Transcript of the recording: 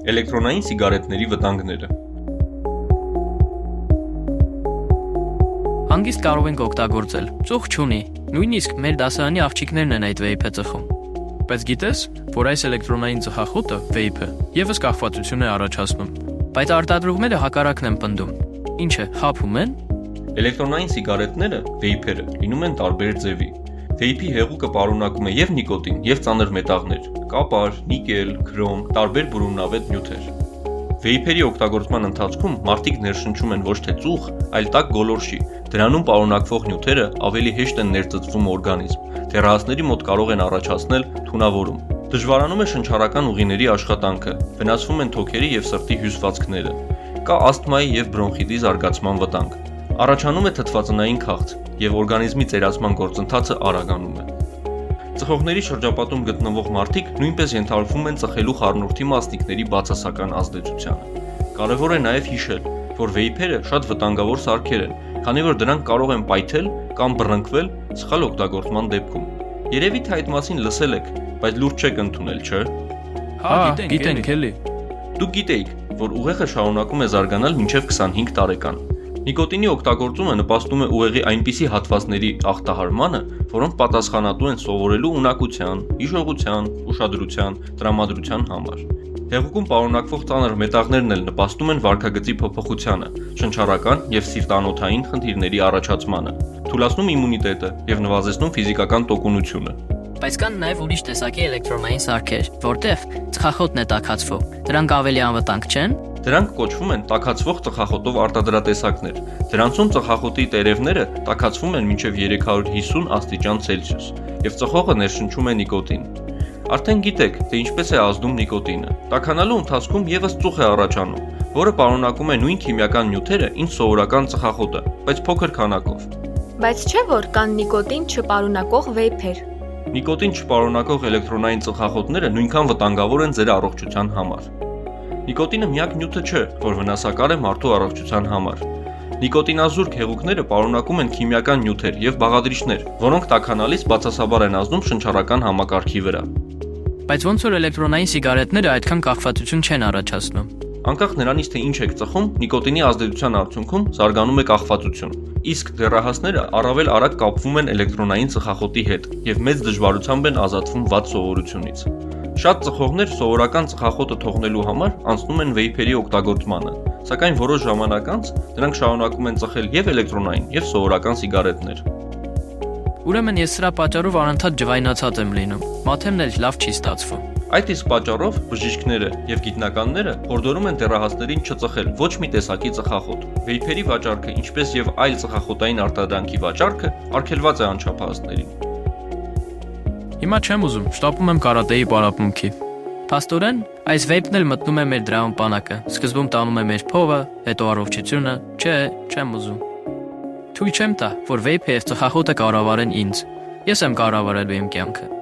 Էլեկտրոնային սիգարետների վտանգները։ Հանգիստ կարող ենք օգտագործել, ծուխ չունի, նույնիսկ մեր դասարանի աղջիկներն են այդ վեյփը ծխում։ Բայց գիտես, որ այս էլեկտրոնային ծխախոտը, վեյփը, ևս կախվածություն է առաջացնում, բայց արտադրողները հակառակն են պնդում։ Ինչ է, խաբում են։ Էլեկտրոնային սիգարետները, վեյփերը, լինում են տարբեր ձևի։ Վեյփի հեղուկը պարունակում է և նիկոտին, և ծանր մետաղներ՝ կապար, նիկել, քրոմ, տարբեր բուրումնավետ նյութեր։ Վեյփերի օգտագործման ընթացքում մարդիկ ներշնչում են ոչ թե ծուխ, այլ տաք գոլորշի, դրանում պարունակվող նյութերը ավելի հեշտ են ներծծվում օրգանիզմ, դեռահասների մոտ կարող են առաջացնել թունավորում։ Դժվարանում է շնչառական ուղիների աշխատանքը, վնասվում են թոքերի և սրտի հյուսվածքները, կա ասթմայի և բրոնխիտի զարգացման վտանգ։ Առաջանում է թթվածնային քաղց, և օրգանիզմի ծերացման գործընթացը արագանում է։ Ծխողների շրջապատում գտնվող մարդիկ նույնպես ենթարկվում են ծխելու խառնուրդի մասնիկների բացասական ազդեցությանը։ Կարևոր է նաև հիշել, որ վեյփերը շատ վտանգավոր սարքեր են, քանի որ դրանք կարող են պայթել կամ բռնկվել սխալ օգտագործման դեպքում։ Երևի թե այդ մասին լսել եք, բայց լուրջ չեք ընդունել, չէ՞։ Հա, գիտենք, էլի։ Դուք գիտեիք, որ ուղեղը շարունակում է զարգանալ մինչև 25 տարեկան։ Նիկոտինի օգտագործումը նպաստում է ուղեղի այնպիսի հատվածների ախտահարմանը, որոնք պատասխանատու են սովորելու ունակության, հիշողության, ուշադրության, տրամադրության համար։ Հեղուկում պարունակվող ծանր մետաղներն էլ նպաստում են վարքագծի փոփոխությանը, շնչառական և սիրտանոթային խնդիրների առաջացմանը, թուլացնում իմունիտետը և նվազեցնում ֆիզիկական տոկունությունը։ Բայց կան նաև ուրիշ տեսակի էլեկտրոնային սարքեր, որտեղ ծխախոտն է տաքացվում։ Դրանք ավելի անվտանգ չեն։ Դրանք կոչվում են տաքացվող ծխախոտով արտադրատեսակներ։ Դրանցում ծխախոտի տերևները տաքացվում են մինչև 350 աստիճան Ցելսիուս, և ծխողը ներշնչում է նիկոտին։ Արդեն գիտեք, թե ինչպես է ազդում նիկոտինը։ Տաքանալու ընթացքում ևս ծուխ է առաջանում, որը պարունակում է նույն քիմիական նյութերը, ինչ սովորական ծխախոտը, բայց փոքր քանակով։ Բայց չէ՞ որ կան նիկոտին չպարունակող վեյփեր։ Նիկոտին չպարունակող էլեկտրոնային ծխախոտները նույնքան վտանգավոր են ձեր առողջության համար։ Նիկոտինը միակ նյութը չէ, որ վնասակար է մարդու առողջության համար։ Նիկոտինազուրկ հեղուկները պարունակում են քիմիական նյութեր և բաղադրիչներ, որոնք տաքանալիս բացասաբար են ազդում շնչառական համակարգի վրա։ Բայց ոնց որ էլեկտրոնային սիգարետները այդքան կախվածություն չեն առաջացնում։ Անկախ նրանից, թե ինչ եք ծխում, նիկոտինի ազդեցության արդյունքում զարգանում է կախվածություն։ Իսկ դեռահասները առավել արագ կապվում են էլեկտրոնային ծխախոտի հետ և մեծ դժվարությամբ են ազատվում վատ սովորությունից։ Շատ ծխողներ սովորական ծխախոտը թողնելու համար անցնում են վեյփերի օգտագործմանը, սակայն որոշ ժամանակ անց դրանք շարունակում են ծխել և էլեկտրոնային, և սովորական սիգարետներ։ Ուրեմն ես սրա պատճառով անընդհատ ջվայնացած եմ լինում, մաթեմն էլ լավ չի ստացվում։ Այդ իսկ պատճառով բժիշկները և գիտնականները հորդորում են դեռահասներին չծխել ոչ մի տեսակի ծխախոտ։ Վեյփերի վաճառքը, ինչպես և այլ ծխախոտային արտադրանքի վաճառքը, արգելված է անչափահասներին։ Հիմա չեմ ուզում, շտապում եմ կարատեի պարապմունքի։ Փաստորեն, այս վեյփն էլ մտնում է մեր դրամ պանակը, սկզբում տանում է մեր փողը, հետո առողջությունը, չէ, չեմ ուզում։ Թույլ չեմ տա, որ վեյփը և ծխախոտը կառավարեն ինձ։ Ես եմ կառավարելու իմ կյանքը։